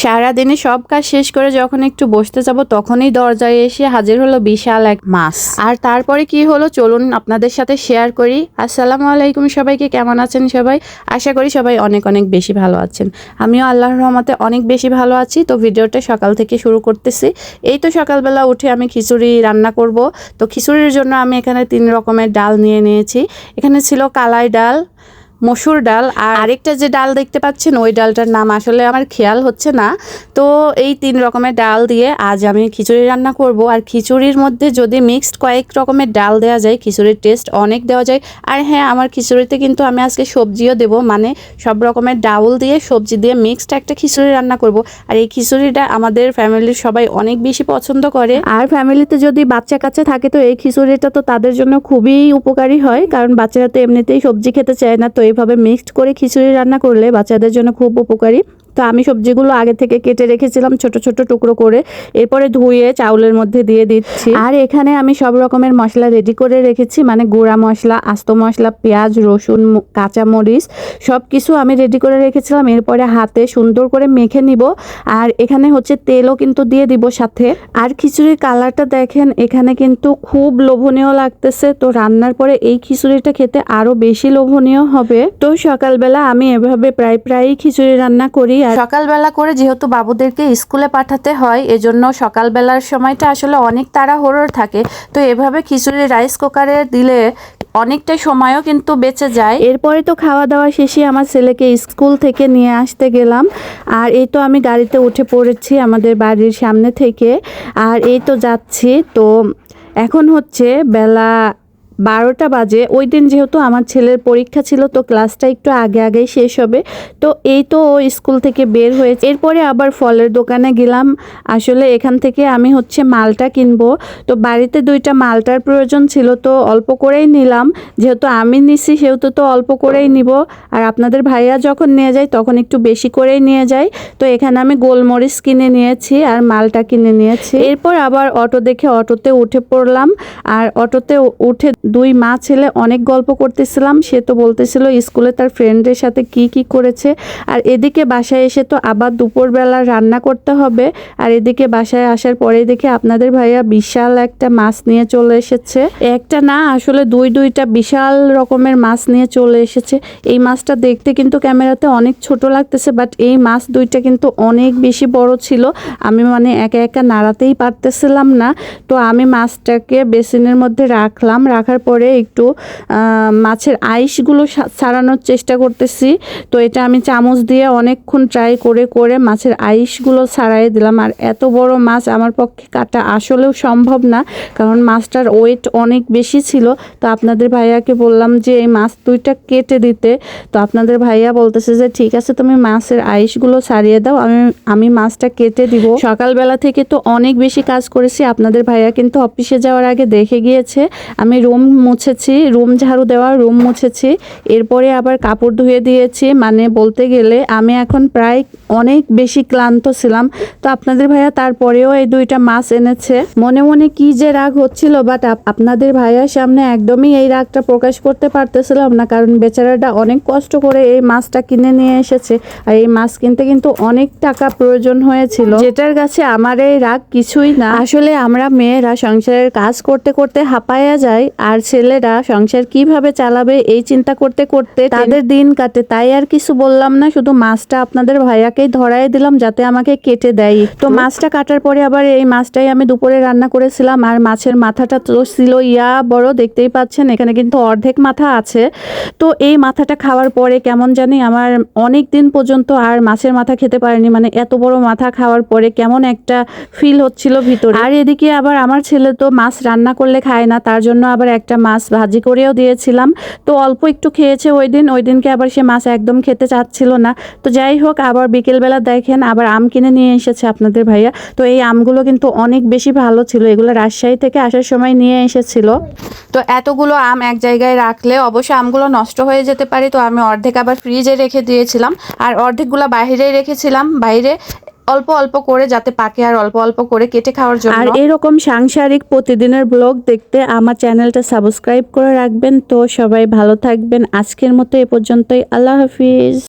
সারাদিনে সব কাজ শেষ করে যখন একটু বসতে যাব তখনই দরজায় এসে হাজির হলো বিশাল এক মাছ। আর তারপরে কি হলো চলুন আপনাদের সাথে শেয়ার করি। আসসালামু আলাইকুম সবাইকে, কেমন আছেন সবাই? আশা করি সবাই অনেক অনেক বেশি ভালো আছেন। আমিও আল্লাহর রহমতে অনেক বেশি ভালো আছি। তো ভিডিওটা সকাল থেকে শুরু করতেছি। এই তো সকালবেলা উঠে আমি খিচুড়ি রান্না করব। তো খিচুড়ির জন্য আমি এখানে 3 রকমের ডাল নিয়ে নিয়েছি। এখানে ছিল কালাই ডাল, মসুর ডাল, আর আরেকটা যে ডাল দেখতে পাচ্ছেন ওই ডালটার নাম আসলে আমার খেয়াল হচ্ছে না। তো এই 3 রকমের ডাল দিয়ে আজ আমি খিচুড়ি রান্না করব। আর খিচুড়ির মধ্যে যদি মিক্সড কয়েক রকমের ডাল দেওয়া যায় খিচুড়ির টেস্ট অনেক দেওয়া যায়। আর হ্যাঁ, আমার খিচুড়িতে কিন্তু আমি আজকে সবজিও দেব, মানে সব রকমের ডাউল দিয়ে সবজি দিয়ে মিক্সড একটা খিচুড়ি রান্না করব। আর এই খিচুড়িটা আমাদের ফ্যামিলির সবাই অনেক বেশি পছন্দ করে। আর ফ্যামিলিতে যদি বাচ্চা কাচ্চা থাকে তো এই খিচুড়িটা তো তাদের জন্য খুবই উপকারী হয়, কারণ বাচ্চারা তো এমনিতেই সবজি খেতে চায় না। তো এইভাবে মিক্সড করে খিচুড়ি রান্না করলে বাচ্চাদের জন্য খুব উপকারী। তো আমি সবজিগুলো আগে থেকে কেটে রেখেছিলাম ছোট ছোট টুকরো করে, এরপরে ধুয়ে চাউলের মধ্যে দিয়ে দিচ্ছি। আর এখানে আমি সব রকমের মশলা রেডি করে রেখেছি, মানে গুঁড়া মশলা, আস্ত মশলা, পেঁয়াজ, রসুন, কাঁচামরিচ সব কিছু আমি রেডি করে রেখেছিলাম। এরপরে হাতে সুন্দর করে মেখে নিব। আর এখানে হচ্ছে তেলও কিন্তু দিয়ে দিব সাথে। আর খিচুড়ির কালারটা দেখেন, এখানে কিন্তু খুব লোভনীয় লাগতেছে। তো রান্নার পরে এই খিচুড়িটা খেতে আরো বেশি লোভনীয় হবে। তো সকালবেলা আমি এভাবে প্রায়ই খিচুড়ি রান্না করি। আর সকালবেলা করে যেহেতু বাবুদেরকে স্কুলে পাঠাতে হয়, এজন্য সকালবেলার সময়টা আসলে অনেক তাড়াহুড়োর থাকে। তো এভাবে খিচুড়ি রাইস কুকারে দিলে অনেকটা সময়ও কিন্তু বেঁচে যায়। এরপরে তো খাওয়া দাওয়া শেষে আমার ছেলেকে স্কুল থেকে নিয়ে আসতে গেলাম। আর এই তো আমি গাড়িতে উঠে পড়েছি আমাদের বাড়ির সামনে থেকে। আর এই তো যাচ্ছি। তো এখন হচ্ছে বেলা 12টা বাজে। ওই দিন যেহেতু আমার ছেলের পরীক্ষা ছিল, তো ক্লাসটা একটু আগেই শেষ হবে। তো এই তো ও স্কুল থেকে বের হয়েছে। এরপরে আবার ফলের দোকানে গেলাম। আসলে এখান থেকে আমি হচ্ছে মালটা কিনবো। তো বাড়িতে 2টা মালটার প্রয়োজন ছিল, তো অল্প করেই নিলাম। যেহেতু আমি নিছি সেহেতু তো অল্প করেই নিব। আর আপনাদের ভাইয়া যখন নিয়ে যায় তখন একটু বেশি করেই নিয়ে যায়। তো এখানে আমি গোলমরিচ কিনে নিয়েছি আর মালটা কিনে নিয়েছি। এরপর আবার অটো দেখে অটোতে উঠে পড়লাম। আর অটোতে উঠে 2 মা ছেলে অনেক গল্প করতেছিলাম। সে তো বলতেছিল স্কুলে তার ফ্রেন্ডের সাথে কি করেছে। আর এদিকে বাসায় এসে তো আবার দুপুরবেলা রান্না করতে হবে। আর এদিকে বাসায় আসার পরে দেখে আপনাদের ভাইয়া বিশাল একটা মাছ নিয়ে চলে এসেছে। একটা না, আসলে 2টা বিশাল রকমের মাছ নিয়ে চলে এসেছে। এই মাছটা দেখতে কিন্তু ক্যামেরাতে অনেক ছোট লাগতেছে, বাট এই মাছ 2টা কিন্তু অনেক বেশি বড় ছিল। আমি মানে একা নাড়াতেই পারতেছিলাম না। তো আমি মাছটাকে বেসিনের মধ্যে রাখলাম। রাখার পরে একটু মাছের আইসগুলো ছাড়ানোর চেষ্টা করতেছি। তো এটা আমি চামচ দিয়ে অনেকক্ষণ ট্রাই করে মাছের আইসগুলো ছাড়াই দিলাম। আর এত বড় মাছ আমার পক্ষে কাটা আসলেও সম্ভব না, কারণ মাছটার ওয়েট অনেক বেশি ছিল। তো আপনাদের ভাইয়াকে বললাম যে এই মাছ 2টা কেটে দিতে। তো আপনাদের ভাইয়া বলতেছে যে ঠিক আছে, তুমি মাছের আইসগুলো ছাড়িয়ে দাও, আমি মাছটা কেটে দিব। সকালবেলা থেকে তো অনেক বেশি কাজ করেছি। আপনাদের ভাইয়া কিন্তু অফিসে যাওয়ার আগে দেখে গিয়েছে আমি রুম মুছেছি, রুম ঝাড়ু দেওয়া, রুম মুছেছি। এরপরে আবার কাপড় ধুয়ে দিয়েছি। মানে বলতে গেলে আমি এখন প্রায় অনেক বেশি ক্লান্ত ছিলাম। তো আপনাদের ভাইয়া তারপরেও এই 2টা মাছ এনেছে। মনে মনে কি যে রাগ হচ্ছিল, বাট আপনাদের ভাইয়ার সামনে একদমই এই রাগটা প্রকাশ করতে পারতেছিলাম না, কারণ বেচারাটা অনেক কষ্ট করে এই মাছটা কিনে নিয়ে এসেছে। আর এই মাছ কিনতে কিন্তু অনেক টাকা প্রয়োজন হয়েছিল, যেটার কাছে আমার এই রাগ কিছুই না। আসলে আমরা মেয়েরা সংসারের কাজ করতে করতে হাঁপায়া যায়, আর ছেলেরা সংসার কিভাবে চালাবে এই চিন্তা করতে করতে তাদের দিন কাটে। তাই আর কিছু বললাম না, শুধু মাছটা আপনাদের ভাইয়াকেই ধরাই দিলাম যাতে আমাকে কেটে দেয়। তো মাছটা কাটার পরে আবার এই মাছটাই আমি দুপুরে রান্না করেছিলাম। আর মাছের মাথাটা তো ছিল বড়, দেখতেই পাচ্ছেন এখানে কিন্তু অর্ধেক মাথা আছে। তো এই মাথাটা খাওয়ার পরে কেমন জানি আমার অনেক দিন পর্যন্ত আর মাছের মাথা খেতে পারিনি। মানে এত বড় মাথা খাওয়ার পরে কেমন একটা ফিল হচ্ছিল ভিতরে। আর এদিকে আবার আমার ছেলে তো মাছ রান্না করলে খায় না, তার জন্য আবার একটা মাছ ভাজি করেও দিয়েছিলাম। তো অল্প একটু খেয়েছে ওই দিনকে আবার সে মাছ একদম খেতে চাচ্ছিল না। তো যাই হোক, আবার বিকেলবেলা দেখেন আবার আম কিনে নিয়ে এসেছে আপনাদের ভাইয়া। তো এই আমগুলো কিন্তু অনেক বেশি ভালো ছিল, এগুলো রাজশাহী থেকে আসার সময় নিয়ে এসেছিল। তো এতগুলো আম এক জায়গায় রাখলে অবশ্য আমগুলো নষ্ট হয়ে যেতে পারে। তো আমি অর্ধেক আবার ফ্রিজে রেখে দিয়েছিলাম, আর অর্ধেকগুলো বাইরে রেখেছিলাম, বাইরে অল্প করে যাতে পাকে, আর অল্প করে কেটে খাওয়ার জন্য। আর এরকম সাংসারিক প্রতিদিনের ব্লগ দেখতে আমার চ্যানেলটা সাবস্ক্রাইব করে রাখবেন। তো সবাই ভালো থাকবেন। আজকের মতো এ পর্যন্তই। আল্লাহ হাফিজ।